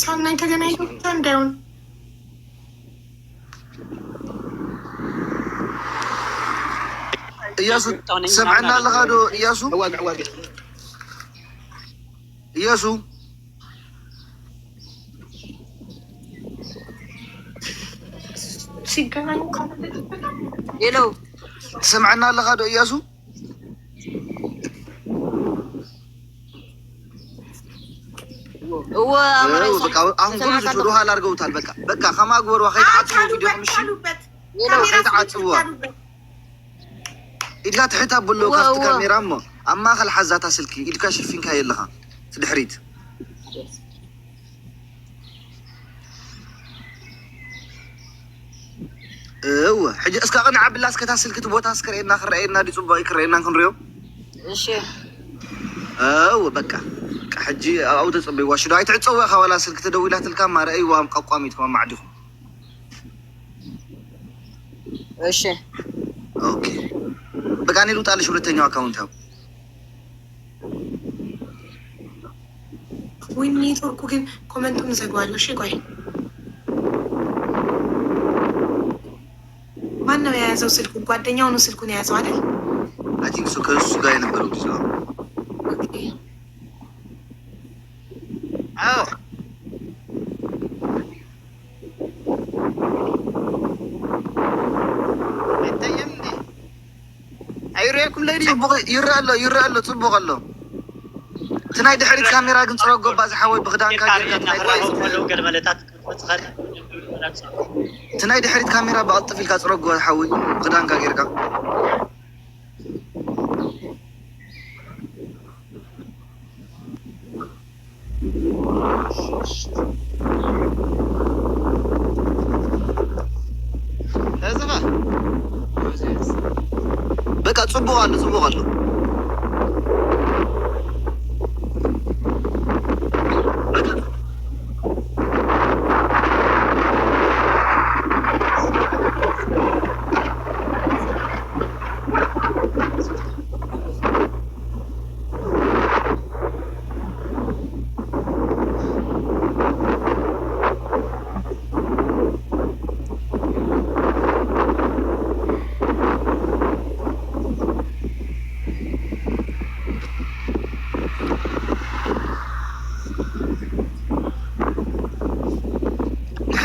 ሳና የተገናኙት እንዳይሆን እያሱ ሰምዐና ኣለኻ ዶ እያሱ እያሱ ሲገናኙ ሄሎ ትሰምዐና ኣለኻ ዶ እያሱ አሁን ጉብዙት ወደ ኋላ አድርገውታል። በቃ ከማግበሩ ከይተዓጽቡ ቪዲዮ ምሽ ከይተዓጽቡ ኢድካ ትሕት ኣበሎ ካብቲ ካሜራ እሞ ኣብ ማእኸል ሓዛታ ስልኪ ኢድካ ሽፊንካ የለኻ ትድሕሪት እወ ሕጂ እስካ ቅንዕ ዓብላስ ከታ ስልክቲ ቦታ ስክርኤና ክረአየና ዲ ፅቡቅ ክረአየና ክንሪኦ እሺ እወ በቃ ሕጂ ኣብኡ ተፀበይዋ ሽዶ ኣይትዕፀው ኢኻ ዋላ ስልክ ተደዊላ ትልካ ማርአይዋ ቋቋሚትኩም ማዕዲኹም እሺ ኦኬ በቃ እኔ ልውጣልሽ ሁለተኛው አካውንት ያው ወይ ኔትወርኩ ግን ኮመንቱን ዘግዋለሁ። እሺ ቆይ ማነው የያዘው ስልኩን? ጓደኛው ነው ስልኩን የያዘው አይደል? አይ ቲንክ ሶ ከእሱ ጋር የነበረው ልጅ ነው። አዎ አይታየም እንዴ? አይሪያኩም ላይ ይራአሎ ጽቡቅ አሎ ትናይ ድሕሪት ካሜራ ግን ፅረጎ ባዝሓወይ ብክዳንካ ትናይ ድሕሪት ካሜራ ብቅልጥፍ ኢልካ ፅረጎ ሓወይ ብክዳንካ ጌርካ በቃ ጽቡቅ አሎ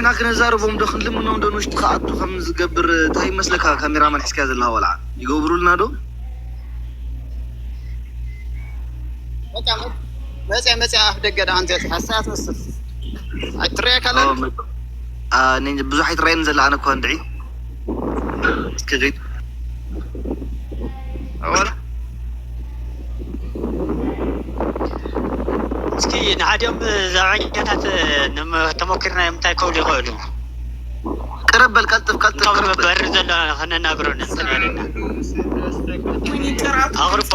ንሕና ክነዛርቦም ዶ ክንልምኖም ዶ ንውሽጢ ከኣቱ ከም ዝገብር እንታይ ይመስለካ? ካሜራማን ሒዝካ ዘለካ ወልዓ ይገብሩልና ዶ? መፅያ ኣፍ ደገ ዳ ኣንተ ሓሳብ ትመስል ኣይትረአየካ ብዙሕ ኣይትረአየኒ ዘላ ኣነ እኳ ንድዒ እስከ እስኪ ንሓዲኦም ዛዕኛታት ተሞኪርና ምንታይ ከውሉ ይኽእሉ ቅረበል ቀልጥፍ በሪ ዘሎ ከነናግሮን እንትን ያለና ኣቅርቦ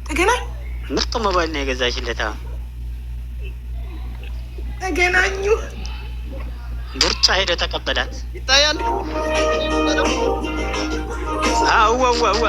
ተገናኝ ምርጥ ሞባይል ነው የገዛሽለታ ተገናኙ ቡርጫ ሄደ ተቀበላት ይታያል አወወወ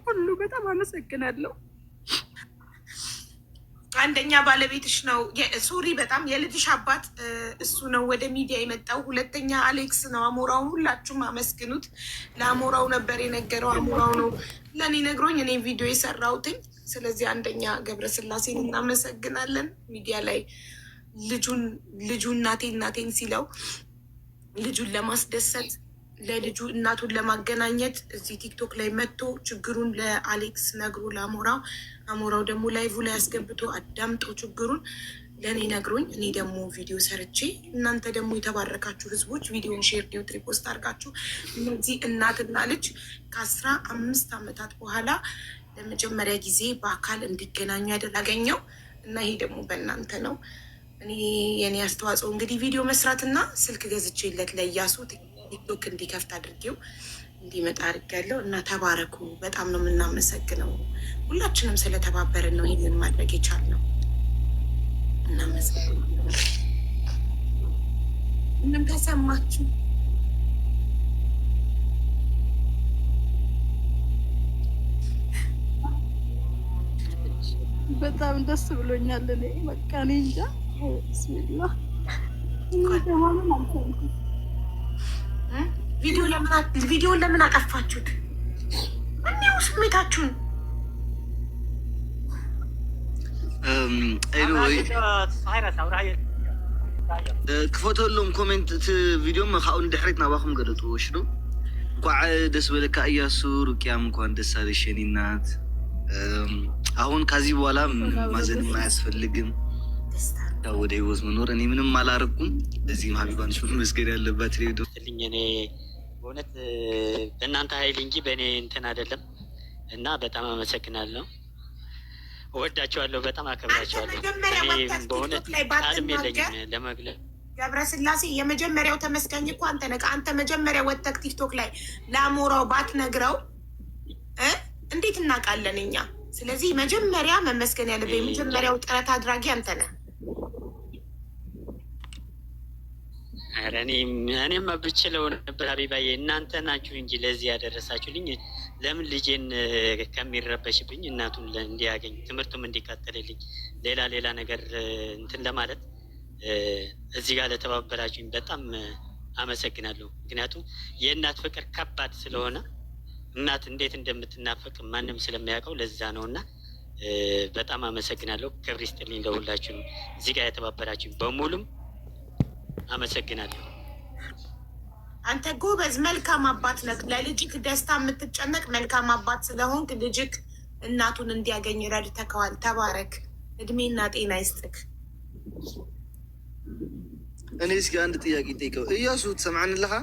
ሁሉ በጣም አመሰግናለሁ። አንደኛ ባለቤትሽ ነው። ሶሪ በጣም የልጅሽ አባት እሱ ነው ወደ ሚዲያ የመጣው። ሁለተኛ አሌክስ ነው። አሞራውን ሁላችሁም አመስግኑት። ለአሞራው ነበር የነገረው። አሞራው ነው ለእኔ ነግሮኝ እኔ ቪዲዮ የሰራሁትኝ። ስለዚህ አንደኛ ገብረስላሴን እናመሰግናለን። ሚዲያ ላይ ልጁ እናቴን ሲለው ልጁን ለማስደሰት ለልጁ እናቱን ለማገናኘት እዚህ ቲክቶክ ላይ መጥቶ ችግሩን ለአሌክስ ነግሮ አሞራው ደግሞ ላይቭ ላይ አስገብቶ አዳምጦ ችግሩን ለእኔ ነግሮኝ እኔ ደግሞ ቪዲዮ ሰርቼ እናንተ ደግሞ የተባረካችሁ ህዝቦች ቪዲዮን ሼር ዲዩት ሪፖስት አድርጋችሁ እነዚህ እናትና ልጅ ከ15 ዓመታት በኋላ ለመጀመሪያ ጊዜ በአካል እንዲገናኙ ያገኘው እና ይሄ ደግሞ በእናንተ ነው። እኔ የኔ አስተዋጽኦ እንግዲህ ቪዲዮ መስራትና ስልክ ገዝቼለት ለእያሱ ቲክቶክ እንዲከፍት አድርጌው እንዲመጣ አድርጋለሁ እና ተባረኩ። በጣም ነው የምናመሰግነው። ሁላችንም ስለተባበርን ነው ይህንን ማድረግ የቻልነው። እናመሰግናለን። ምንም ተሰማችሁ? በጣም ደስ ብሎኛል። እኔ በቃ እኔ እንጃ። ብስሚላ ቪዲዮን ለምን አጠፋችሁት? እኔው ስሜታችሁን ክፈተሎም ኮሜንት ቪዲዮ ካብኡ ንድሕሪት ናባኹም ገለጡ ወሽዶ እንኳዕ ደስ በለካ እያሱ ሩቅያም እንኳን ደስ አለሽ የኔ እናት። አሁን ከዚህ በኋላ ማዘንም አያስፈልግም። ወደ ህይወት መኖር እኔ ምንም አላረኩም። እዚህም ሀቢባንሽ መስገድ ያለባት ሄዶልኝ። እኔ በእውነት በእናንተ ሀይል እንጂ በእኔ እንትን አይደለም እና በጣም አመሰግናለሁ። እወዳቸዋለሁ፣ በጣም አከብራቸዋለሁ። በእውነት ቃልም የለኝም ለመግለጽ። ገብረስላሴ የመጀመሪያው ተመስጋኝ እኮ አንተ ነህ። አንተ መጀመሪያ ወጥተህ ቲክቶክ ላይ ለአሞራው ባትነግረው እንዴት እናውቃለን እኛ? ስለዚህ መጀመሪያ መመስገን ያለብህ የመጀመሪያው ጥረት አድራጊ አንተ ነህ። ኧረ እኔማ ብችለው ነበር ሀቢባዬ፣ እናንተ ናችሁ እንጂ ለዚህ ያደረሳችሁልኝ። ለምን ልጄን ከሚረበሽብኝ እናቱን እንዲያገኝ ትምህርቱም እንዲቀጥልልኝ ሌላ ነገር እንትን ለማለት እዚህ ጋር ለተባበራችሁኝ በጣም አመሰግናለሁ። ምክንያቱም የእናት ፍቅር ከባድ ስለሆነ እናት እንዴት እንደምትናፈቅ ማንም ስለሚያውቀው ለዛ ነው እና በጣም አመሰግናለሁ። ክብር ይስጥልኝ ለሁላችሁም እዚህ ጋር የተባበራችሁኝ በሙሉም አመሰግናለሁ። አንተ ጎበዝ መልካም አባት ነህ። ለልጅክ ደስታ የምትጨነቅ መልካም አባት ስለሆንክ ልጅክ እናቱን እንዲያገኝ ረድተከዋል። ተባረክ፣ እድሜና ጤና ይስጥክ። እኔ እስኪ አንድ ጥያቄ ጠይቀው። እያሱ ትሰምዓንለካ?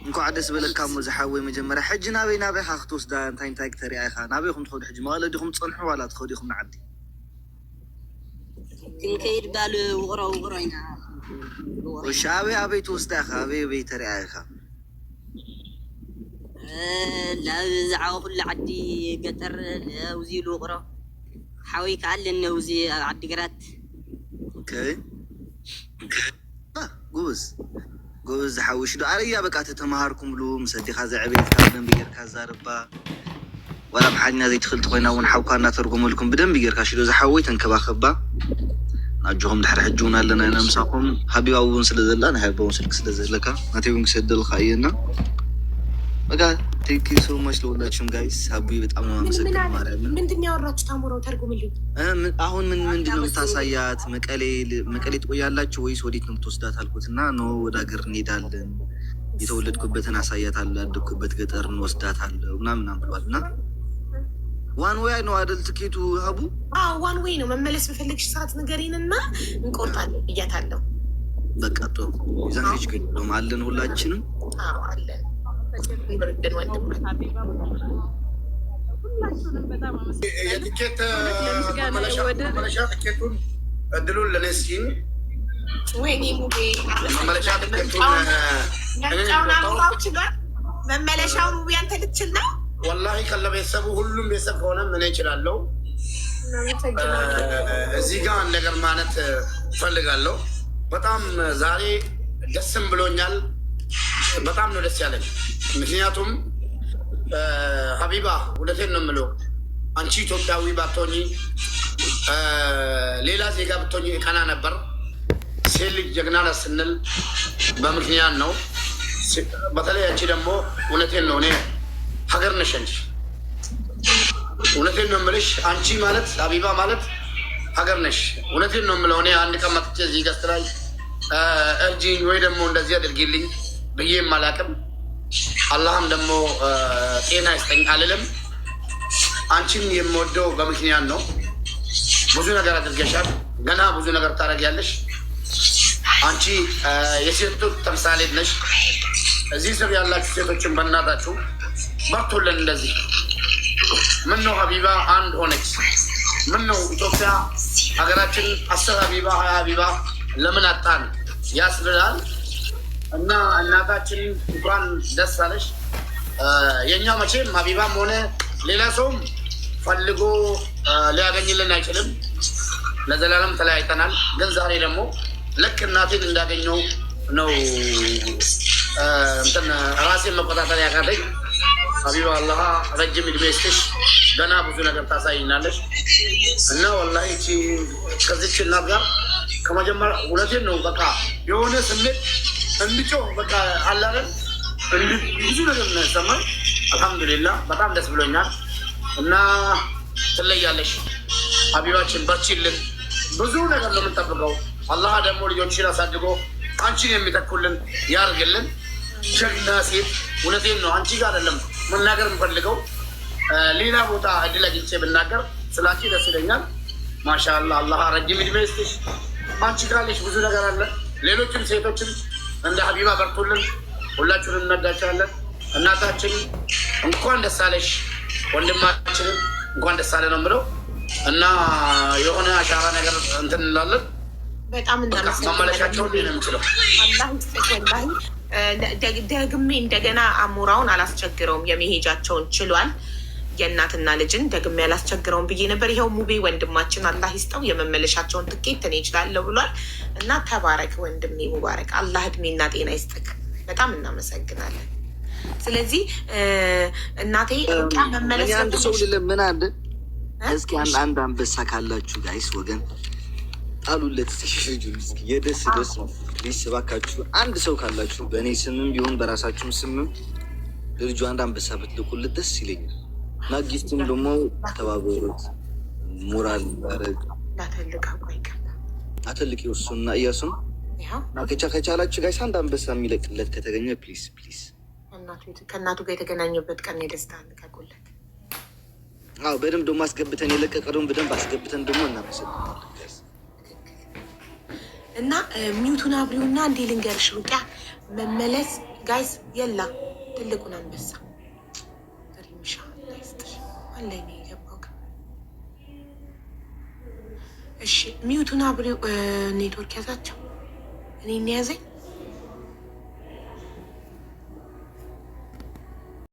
እንኳዕ ደስ በለካ መዝሓወይ መጀመርያ ሕጂ ናበይ ኢኻ ክትወስዳ እንታይ ክተሪኣ ኢኻ? ናበይኹም ትኸዱ ሕጂ? መቐለ ዲኹም ትፀንሑ ዋላ ትኸዱ ኢኹም ንዓዲ? ክንከይድ ባል ውቕሮ ኢና። እሺ ኣበይ ትወስዳ ኢኻ? ኣበይ ተሪኣ ኢኻ? ዛዕባ ኩሉ ዓዲ ገጠር ውዚ ኢሉ ውቕሮ ሓወይ ከዓ ኣለኒ ውዚ ኣብ ዓዲግራት። ጎበዝ ዝሓውሽ ዶ ኣረያ በቃ ተተማሃርኩምሉ ምስ ኣዴኻ ዘዕቤትካ ብደንቢ ጌርካ ዛርባ ዋላ ብሓኛ ዘይትኽልቲ ኮይና እውን ሓውካ እናተርጎመልኩም ብደንቢ ጌርካ ሽዶ ዝሓወይ ተንከባኸባ ናጅኹም ድሕሪ ሕጂ እውን ኣለና ኢና ምሳኹም። ሃቢባ እውን ስለ ዘላ ናይ ሃቢባ እውን ስልክ ስለ ዘለካ ናተይ እውን ክሰደልካ እየና በቃ ቴንክ ዩ ሶ ማች ለሁላችሁም ጋይስ። ሀቢ በጣም ነው የማመሰግነው። ማርያምን ምንድን ነው ያወራችሁት? አሞራው ተርጉምልኝ። አሁን ምንድን ነው የምታሳያት? መቀሌ ትቆያላችሁ ወይስ ወዴት ነው የምትወስዳት አልኩት እና ኖ ወደ ሀገር እንሄዳለን፣ የተወለድኩበትን አሳያታለሁ፣ ያደግኩበት ገጠር እንወስዳታለሁ ምናምን ብሏል። እና ዋን ዌይ ነው አይደል ትኬቱ ሀቡ? ዋን ዌይ ነው። መመለስ በፈለግሽ ሰዓት ንገሪንና እንቆርጣለን ብያታለሁ። በቃ ጥሩ ይዘን ሄጅ ግን አለን ሁላችንም አለን። የቲኬት መመለሻ ትኬቱን እድሉን ለእኔ እስኪ። ወይኔ ሙቤ መመለሻ ትኬቱን መመለሻውን ሙቤ አንተ ልትችል ነው? ወላሂ ከለቤተሰቡ ሁሉም ቤተሰብ ከሆነም እኔ እችላለሁ። እዚህ ጋር አንድ ነገር ማለት እፈልጋለሁ። በጣም ዛሬ ደስም ብሎኛል። በጣም ነው ደስ ያለኝ። ምክንያቱም ሀቢባ እውነቴን ነው የምለው አንቺ ኢትዮጵያዊ ባትሆኚ ሌላ ዜጋ ብትሆኚ ቀና ነበር። ሴት ልጅ ጀግና ናት ስንል በምክንያት ነው። በተለይ አንቺ ደግሞ እውነቴን ነው እኔ ሀገር ነሽ አንቺ። እውነቴን ነው የምልሽ አንቺ ማለት ሀቢባ ማለት ሀገር ነሽ። እውነቴን ነው የምለው እኔ አንድ ቀን መጥቼ እዚህ ገስት ላይ እርጂኝ ወይ ደግሞ እንደዚህ አድርጊልኝ ብዬም አላቅም። አላህም ደግሞ ጤና ይስጠኝ አልልም። አንቺን የምወደው በምክንያት ነው። ብዙ ነገር አድርገሻል፣ ገና ብዙ ነገር ታደርጊያለሽ። አንቺ የሴቶች ተምሳሌት ነሽ። እዚህ ስር ያላችሁ ሴቶችን በእናታችሁ በርቶለን። እንደዚህ ምን ነው ሀቢባ አንድ ሆነች? ምን ነው ኢትዮጵያ ሀገራችን 10 ሀቢባ 20 ሀቢባ ለምን አጣን ያስብላል። እና እናታችን እንኳን ደስ አለሽ። የእኛ መቼም ሀቢባም ሆነ ሌላ ሰውም ፈልጎ ሊያገኝልን አይችልም። ለዘላለም ተለያይተናል። ግን ዛሬ ደግሞ ልክ እናቴን እንዳገኘው ነው እንትን ራሴን መቆጣጠር ያቃተኝ። ሀቢባ አላህ ረጅም እድሜ ይስጥሽ። ገና ብዙ ነገር ታሳይናለሽ። እና ወላሂ ከዚች እናት ጋር ከመጀመሪያ እውነቴን ነው በቃ የሆነ ስሜት እንድጮህ በቃ አላለን ብዙ ነገር ነው ያሰማኝ። አልሐምዱሊላህ በጣም ደስ ብሎኛል። እና ትለያለሽ ሀቢባችን፣ በርቺልን። ብዙ ነገር ነው የምንጠብቀው። አላህ ደግሞ ልጆችን አሳድጎ አንቺን የሚተኩልን ያርግልን። ጀግና ሴት እውነቴን ነው አንቺ ጋር አይደለም መናገር የምፈልገው ሌላ ቦታ እድል አግኝቼ ብናገር ስላንቺ ደስ ይለኛል። ማሻአላህ አላህ ረጅም እድሜ ይስጥሽ። አንቺ ካለሽ ብዙ ነገር አለ። ሌሎችም ሴቶችም እንደ ሀቢባ በርቱልን። ሁላችሁንም እንወዳቸዋለን። እናታችን እንኳን ደስ አለሽ፣ ወንድማችንም እንኳን ደስ አለ ነው የምለው። እና የሆነ አሻራ ነገር እንትን እንላለን። በጣም ማመለሻቸው ነው የምችለው። አላህ ይስጥሽ። ወላሂ ደግሜ እንደገና አሞራውን አላስቸግረውም። የመሄጃቸውን ችሏል። የእናትና ልጅን ደግሜ አላስቸግረውም ብዬ ነበር። ይኸው ሙቤ ወንድማችን አላህ ይስጠው የመመለሻቸውን ትኬት እኔ እችላለሁ ብሏል። እና ተባረክ ወንድሜ፣ ሙባረክ። አላህ እድሜና ጤና ይስጥክ። በጣም እናመሰግናለን። ስለዚህ እናቴ መመለስ አንድ ሰው ልለምን አለ። እስኪ አንድ አንበሳ ካላችሁ ጋይስ ወገን ጣሉለት። እስኪ የደስ ደስ ፕሊስ እባካችሁ አንድ ሰው ካላችሁ በእኔ ስምም ቢሆን በራሳችሁም ስምም ለልጁ አንድ አንበሳ ብትልኩለት ደስ ይለኛል። ማጊስትም ደግሞ ተባበሩት። ሞራል ባረግ አተልቅ እሱና እያሱን ከቻላችሁ ጋይስ አንድ አንበሳ የሚለቅለት ከተገኘ ፕሊስ ፕሊስ። ከእናቱ ጋር የተገናኘበት ቀን የደስታ ልቀቁለት። አዎ በደንብ ደግሞ አስገብተን የለቀቀደውን በደንብ አስገብተን ደግሞ እናመሰግናለን። እና ሚውቱን አብሪውና እንዴ ልንገርሽ ሩቂያ መመለስ ጋይስ የላ ትልቁን አንበሳ ሪምሻ ላይስጥሽ አለኝ ነው የገባው። እሺ ሚውቱን አብሪው ኔትወርክ ያዛቸው እኔ ያዘኝ